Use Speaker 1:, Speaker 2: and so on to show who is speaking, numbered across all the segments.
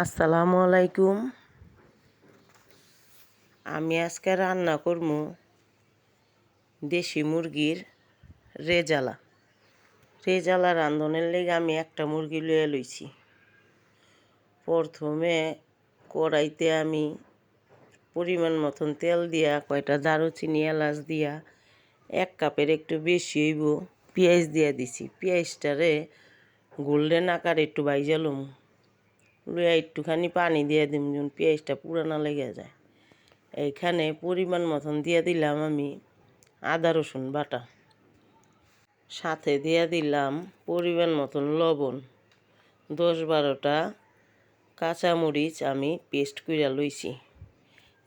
Speaker 1: আসসালামু আলাইকুম। আমি আজকে রান্না করব দেশি মুরগির রেজালা। রেজালা রাঁধনের লেগে আমি একটা মুরগি লইয়া লইছি। প্রথমে কড়াইতে আমি পরিমাণ মতন তেল দিয়া কয়টা দারুচিনি এলাচ দিয়া 1 কাপের একটু বেশি হইব পেঁয়াজ দিয়া দিছি। পেঁয়াজটারে গোল্ডেন আকারে একটু ভাইজা লম, লইয়া একটুখানি পানি দিয়ে দিম যেন পেঁয়াজটা পুরানা লেগে যায়। এইখানে পরিমাণ মতন দিয়ে দিলাম আমি আদা রসুন বাটা, সাথে দিয়ে দিলাম পরিমাণ মতন লবণ, 10-12টা কাঁচামরিচ আমি পেস্ট কইরা লইছি।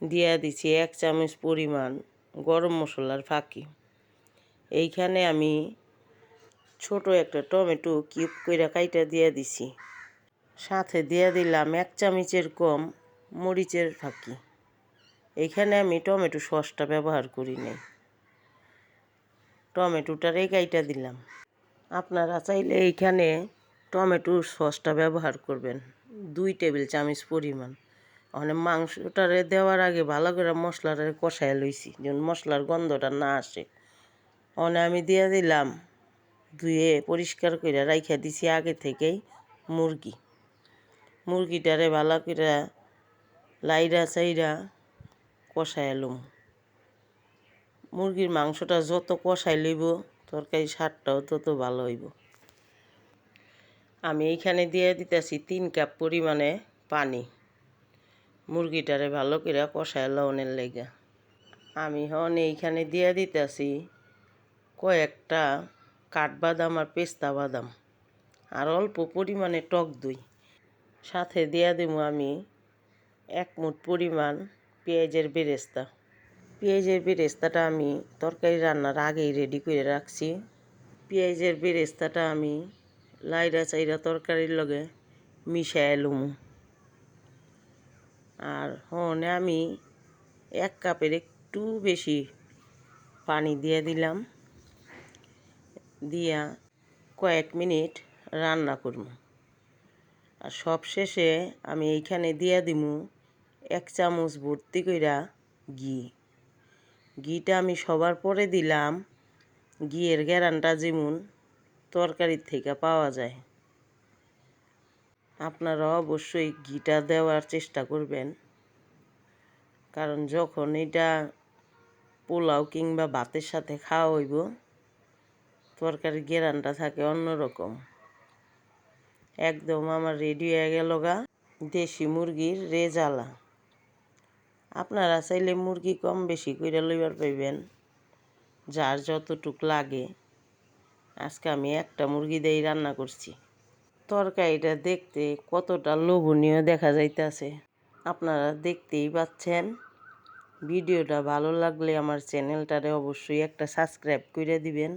Speaker 1: দিয়া দিছি 1 চামচ পরিমাণ গরম মশলার ফাঁকি। এইখানে আমি ছোট একটা টমেটো কিউব কইরা কাইটা দিয়া দিছি। সাথে দিয়ে দিলাম 1 চামচের কম মরিচের ফাঁকি। এইখানে আমি টমেটো সসটা ব্যবহার করি নাই, টমেটোটারে কাইটা দিলাম। আপনারা চাইলে এইখানে টমেটোর সসটা ব্যবহার করবেন 2 টেবিল চামচ পরিমাণ। মানে মাংসটারে দেওয়ার আগে ভালো করে মশলাটারে কষায় লইছি যেন মশলার গন্ধটা না আসে। আমি দিয়ে দিলাম ধুয়ে পরিষ্কার করে রাইখা দিছি আগে থেকেই মুরগিটারে ভালো করে লাইরা চাইরা কষায় লুম। মুরগির মাংসটা যত কষাই লইব তরকারি স্বাদটাও তত ভালো হইব। আমি এইখানে দিয়ে দিতেছি 3 কাপ পরিমাণে পানি মুরগিটারে ভালো করে কষায় লওনের লেগে। আমি এইখানে দিয়ে দিতেছি কয়েকটা কাঠবাদাম আর পেস্তা বাদাম আর অল্প পরিমাণে টক দই। সাথে দিয়ে দেব আমি 1 মুঠ পরিমাণ পেঁয়াজের বেরেস্তা। পেঁয়াজের বেরেস্তাটা আমি তরকারি রান্নার আগেই রেডি করে রাখছি। পেঁয়াজের বেরেস্তাটা আমি লাইরা চাইরা তরকারির লগে মিশায় লুম। আর আমি 1 কাপের একটু বেশি পানি দিয়ে দিলাম, দিয়া কয়েক মিনিট রান্না করব। আর সবশেষে আমি এইখানে দিয়ে দিব 1 চামচ ভর্তি কইরা ঘিটা আমি সবার পরে দিলাম। ঘিয়ের ঘ্রাণটা যেমন তরকারির থেকে পাওয়া যায়, আপনারা অবশ্যই ঘিটা দেওয়ার চেষ্টা করবেন, কারণ যখন এটা পোলাও কিংবা ভাতের সাথে খাওয়া হইব তরকারির ঘ্রাণটা থাকে অন্যরকম। একদম আমার রেডি হয়ে গেল দেশি মুরগির রেজালা। আপনারা চাইলে মুরগি কম বেশি কইরা লইবার পাইবেন, যার যতটুক লাগে। আজকে আমি একটা মুরগি দিয়েই রান্না করছি। তরকারিটা দেখতে কতটা লোভনীয় দেখা যাইতেছে আপনারা দেখতেই পাচ্ছেন। ভিডিওটা ভালো লাগলে আমার চ্যানেলটারে অবশ্যই একটা সাবস্ক্রাইব করে দিবেন।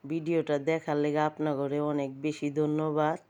Speaker 1: ভিডিওটা দেখার লেগে আপনাদের অনেক বেশি ধন্যবাদ।